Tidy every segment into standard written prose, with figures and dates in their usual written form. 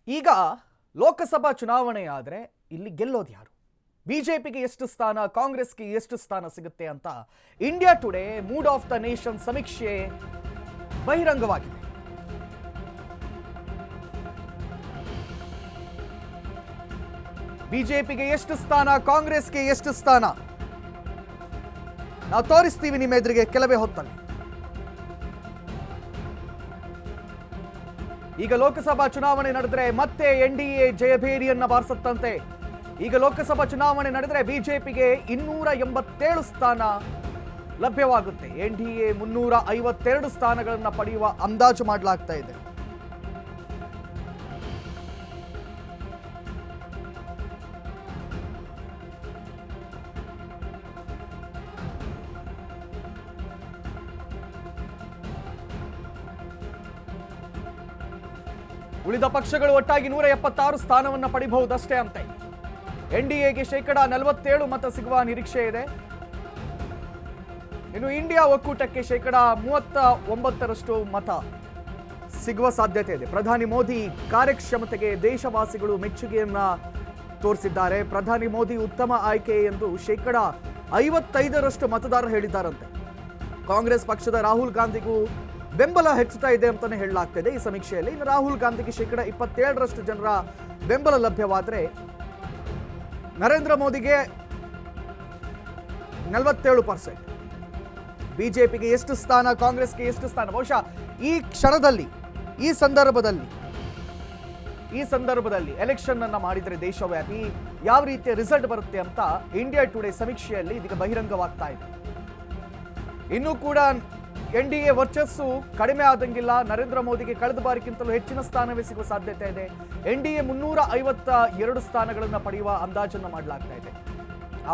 ಈಗ ಲೋಕಸಭಾ ಚುನಾವಣೆ ಆದರೆ ಇಲ್ಲಿ ಗೆಲ್ಲೋದು ಯಾರು? ಬಿಜೆಪಿಗೆ ಎಷ್ಟು ಸ್ಥಾನ, ಕಾಂಗ್ರೆಸ್ಗೆ ಎಷ್ಟು ಸ್ಥಾನ ಸಿಗುತ್ತೆ ಅಂತ India today mood of the nation ಸಮೀಕ್ಷೆ ಬಹಿರಂಗವಾಗಿದೆ. ಬಿಜೆಪಿಗೆ ಎಷ್ಟು ಸ್ಥಾನ, ಕಾಂಗ್ರೆಸ್ಗೆ ಎಷ್ಟು ಸ್ಥಾನ ನಾವು ತೋರಿಸ್ತೀವಿ ನಿಮ್ಮ ಎದುರಿಗೆ ಕೆಲವೇ ಹೊತ್ತಲ್ಲಿ. ಈಗ ಲೋಕಸಭಾ ಚುನಾವಣೆ ನಡೆದರೆ ಮತ್ತೆ ಎನ್ಡಿಎ ಜಯಭೇರಿಯನ್ನ ಬಾರಿಸುತ್ತಂತೆ. ಈಗ ಲೋಕಸಭಾ ಚುನಾವಣೆ ನಡೆದರೆ ಬಿಜೆಪಿಗೆ 287 ಸ್ಥಾನ ಲಭ್ಯವಾಗುತ್ತೆ. ಎನ್ಡಿಎ 352 ಸ್ಥಾನಗಳನ್ನು ಪಡೆಯುವ ಅಂದಾಜು ಮಾಡಲಾಗ್ತಾ ಇದೆ. ಉಳಿದ ಪಕ್ಷಗಳು ಒಟ್ಟಾಗಿ 176 ಸ್ಥಾನವನ್ನು ಪಡಿಬಹುದಷ್ಟೇ ಅಂತೆ. ಎನ್ಡಿಎಗೆ 47% ಮತ ಸಿಗುವ ನಿರೀಕ್ಷೆ ಇದೆ. ಇನ್ನು ಇಂಡಿಯಾ ಒಕ್ಕೂಟಕ್ಕೆ 39% ಮತ ಸಿಗುವ ಸಾಧ್ಯತೆ ಇದೆ. ಪ್ರಧಾನಿ ಮೋದಿ ಕಾರ್ಯಕ್ಷಮತೆಗೆ ದೇಶವಾಸಿಗಳು ಮೆಚ್ಚುಗೆಯನ್ನ ತೋರಿಸಿದ್ದಾರೆ. ಪ್ರಧಾನಿ ಮೋದಿ ಉತ್ತಮ ಆಯ್ಕೆ ಎಂದು 55% ಮತದಾರರು ಹೇಳಿದ್ದಾರಂತೆ. ಕಾಂಗ್ರೆಸ್ ಪಕ್ಷದ ರಾಹುಲ್ ಗಾಂಧಿಗೂ ಬೆಂಬಲ ಹೆಚ್ಚುತ್ತಾ ಇದೆ ಅಂತಾನೆ ಹೇಳಲಾಗ್ತಾ ಇದೆ ಈ ಸಮೀಕ್ಷೆಯಲ್ಲಿ. ಇನ್ನು ರಾಹುಲ್ ಗಾಂಧಿಗೆ 27% ಜನರ ಬೆಂಬಲ ಲಭ್ಯವಾದರೆ ನರೇಂದ್ರ ಮೋದಿಗೆ 47%. ಬಿಜೆಪಿಗೆ ಎಷ್ಟು ಸ್ಥಾನ, ಕಾಂಗ್ರೆಸ್ಗೆ ಎಷ್ಟು ಸ್ಥಾನ? ಬಹುಶಃ ಈ ಕ್ಷಣದಲ್ಲಿ, ಈ ಸಂದರ್ಭದಲ್ಲಿ ಎಲೆಕ್ಷನ್ ಅನ್ನ ಮಾಡಿದರೆ ದೇಶವ್ಯಾಪಿ ಯಾವ ರೀತಿಯ ರಿಸಲ್ಟ್ ಬರುತ್ತೆ ಅಂತ ಇಂಡಿಯಾ ಟುಡೇ ಸಮೀಕ್ಷೆಯಲ್ಲಿ ಇದೀಗ ಬಹಿರಂಗವಾಗ್ತಾ ಇದೆ. ಇನ್ನೂ ಕೂಡ ಎನ್ಡಿಎ ವರ್ಚಸ್ಸು ಕಡಿಮೆ ಆದಂಗಿಲ್ಲ. ನರೇಂದ್ರ ಮೋದಿಗೆ ಕಳೆದ ಬಾರಿಗಿಂತಲೂ ಹೆಚ್ಚಿನ ಸ್ಥಾನವೇ ಸಿಗುವ ಸಾಧ್ಯತೆ ಇದೆ. ಎನ್ಡಿಎ 352 ಸ್ಥಾನಗಳನ್ನು ಪಡೆಯುವ ಅಂದಾಜನ್ನು ಮಾಡಲಾಗ್ತಾ ಇದೆ.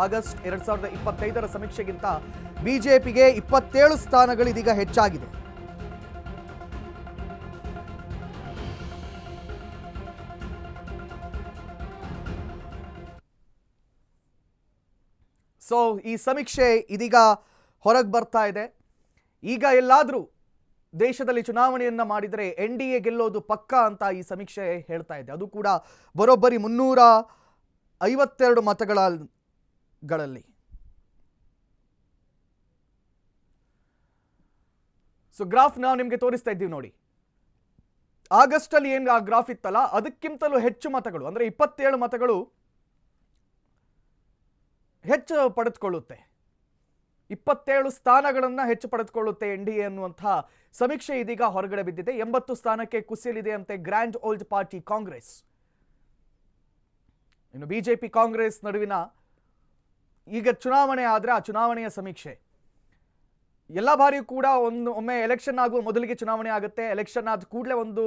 ಆಗಸ್ಟ್ 2025 ಸಮೀಕ್ಷೆಗಿಂತ ಬಿಜೆಪಿಗೆ 27 ಸ್ಥಾನಗಳು ಇದೀಗ ಹೆಚ್ಚಾಗಿದೆ. ಸೊ ಈ ಸಮೀಕ್ಷೆ ಇದೀಗ ಹೊರಗೆ ಬರ್ತಾ ಇದೆ. ಈಗ ಎಲ್ಲಾದರೂ ದೇಶದಲ್ಲಿ ಚುನಾವಣೆಯನ್ನ ಮಾಡಿದರೆ ಎನ್ಡಿಎ ಗೆಲ್ಲೋದು ಪಕ್ಕಾ ಅಂತ ಈ ಸಮೀಕ್ಷೆ ಹೇಳ್ತಾ ಇದೆ. ಅದು ಕೂಡ ಬರೋಬ್ಬರಿ 352 ಮತಗಳಲ್ಲಿ. ಸೊ ಗ್ರಾಫ್ ನಾವು ನಿಮಗೆ ತೋರಿಸ್ತಾ ಇದ್ದೀವಿ ನೋಡಿ. ಆಗಸ್ಟ್ ಅಲ್ಲಿ ಏನು ಆ ಗ್ರಾಫ್ ಇತ್ತಲ್ಲ, ಅದಕ್ಕಿಂತಲೂ ಹೆಚ್ಚು ಮತಗಳು, ಅಂದ್ರೆ 27 ಮತಗಳು ಹೆಚ್ಚು ಪಡೆದುಕೊಳ್ಳುತ್ತೆ. 27 ಸ್ಥಾನಗಳನ್ನು ಹೆಚ್ಚು ಪಡೆದುಕೊಳ್ಳುತ್ತೆ ಎನ್ಡಿಎ ಅನ್ನುವಂತಹ ಸಮೀಕ್ಷೆ ಇದೀಗ ಹೊರಗಡೆ ಬಿದ್ದಿದೆ. 80 ಸ್ಥಾನಕ್ಕೆ ಕುಸಿಯಲಿದೆ ಅಂತೆ ಗ್ರ್ಯಾಂಡ್ ಓಲ್ಡ್ ಪಾರ್ಟಿ ಕಾಂಗ್ರೆಸ್. ಇನ್ನು ಬಿಜೆಪಿ ಕಾಂಗ್ರೆಸ್ ನಡುವಿನ ಈಗ ಚುನಾವಣೆ ಆದ್ರೆ ಆ ಚುನಾವಣೆಯ ಸಮೀಕ್ಷೆ ಎಲ್ಲ ಬಾರಿಯೂ ಕೂಡ ಒಮ್ಮೆ ಎಲೆಕ್ಷನ್ ಆಗುವ ಮೊದಲಿಗೆ ಚುನಾವಣೆ ಆಗುತ್ತೆ. ಎಲೆಕ್ಷನ್ ಆದ ಕೂಡಲೇ ಒಂದು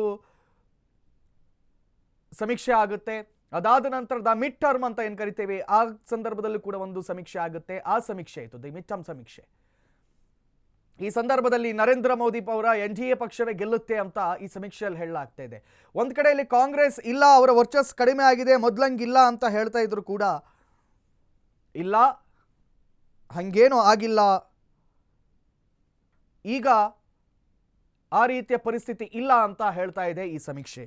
ಸಮೀಕ್ಷೆ ಆಗುತ್ತೆ. ಅದಾದ ನಂತರದ ಮಿಡ್ ಟರ್ಮ್ ಅಂತ ಏನು ಕರಿತೇವೆ, ಆ ಸಂದರ್ಭದಲ್ಲೂ ಕೂಡ ಒಂದು ಸಮೀಕ್ಷೆ ಆಗುತ್ತೆ. ಆ ಸಮೀಕ್ಷೆ ಇತ್ತು ದಿ ಮಿಡ್ ಟರ್ಮ್ ಸಮೀಕ್ಷೆ. ಈ ಸಂದರ್ಭದಲ್ಲಿ ನರೇಂದ್ರ ಮೋದಿ ಅವರ ಎನ್ಡಿಎ ಪಕ್ಷವೇ ಗೆಲ್ಲುತ್ತೆ ಅಂತ ಈ ಸಮೀಕ್ಷೆಯಲ್ಲಿ ಹೇಳಲಾಗ್ತಾ ಇದೆ. ಒಂದ್ ಕಡೆಯಲ್ಲಿ ಕಾಂಗ್ರೆಸ್ ಇಲ್ಲ, ಅವರ ವರ್ಚಸ್ ಕಡಿಮೆ ಆಗಿದೆ, ಮೊದಲಂಗಿಲ್ಲ ಅಂತ ಹೇಳ್ತಾ ಇದ್ರು ಕೂಡ ಇಲ್ಲ, ಹಂಗೇನೂ ಆಗಿಲ್ಲ, ಈಗ ಆ ರೀತಿಯ ಪರಿಸ್ಥಿತಿ ಇಲ್ಲ ಅಂತ ಹೇಳ್ತಾ ಇದೆ ಈ ಸಮೀಕ್ಷೆ.